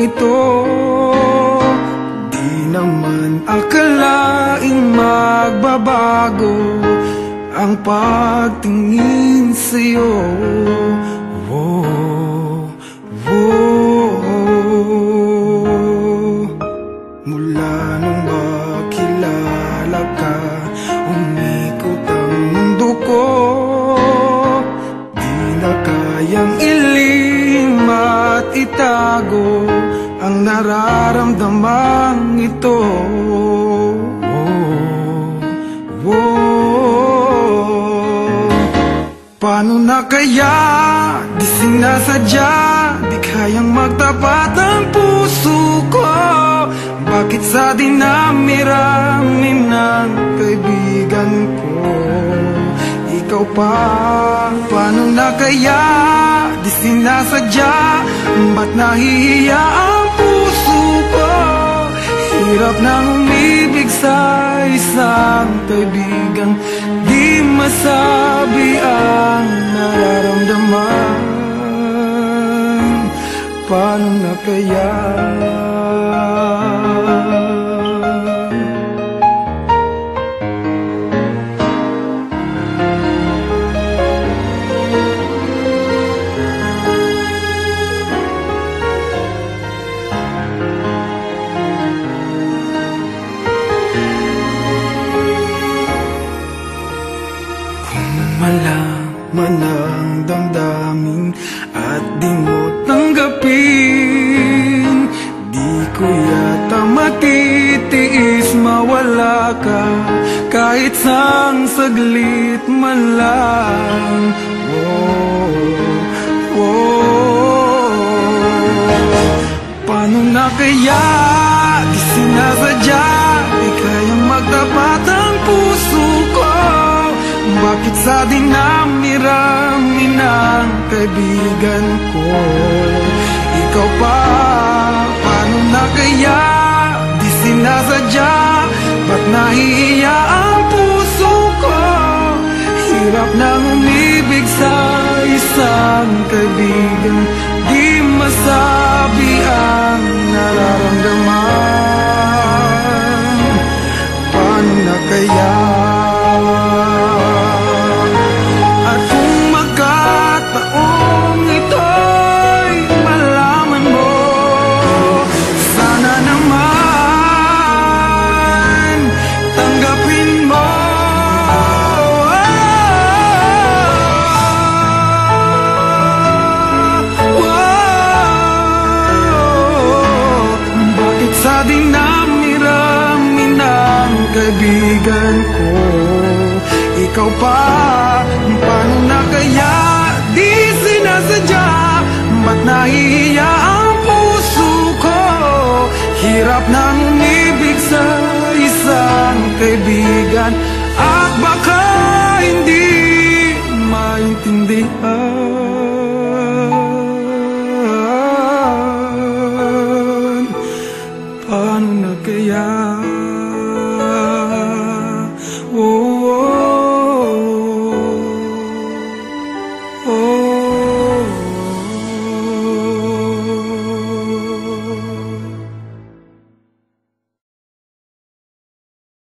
ito. Di naman akalaing magbabago ang pagtingin sa'yo. Mula nung makilala ka, umikot ang mundo ko. Di na kayang ilim at itago ang nararamdamang ito. Paano na kaya? Di sinasadya, di kayang magtapat ang puso ko. Bakit sa dinami-rami ng kaibigan ko ikaw pa? Paano na kaya? Di sinasadya, ba't nahihiya ang puso ko? Hirap nang umibig sa isang kaibigan, di masabi ang nararamdaman. Paano na kaya? Malaman ang damdamin at di mo tanggapin, di ko yata matitiis mawala ka kahit sang saglit man lang. Paano na kaya? Di sinasadya, di kayang magtapat ang puso ko. Bakit sa dinami-rami ng kaibigan ko ikaw pa? Paano na kaya? Di sinasadya, ba't nahihiya ang puso ko? Hirap nang umibig sa isang kaibigan, di masabi ang nararamdaman. Paano na kaya? Sa dinami-rami ng kaibigan ko ikaw pa? Paano na kaya? Di sinasadya, ba't nahihiya ang puso ko? Hirap nang umibig sa isang kaibigan, at baka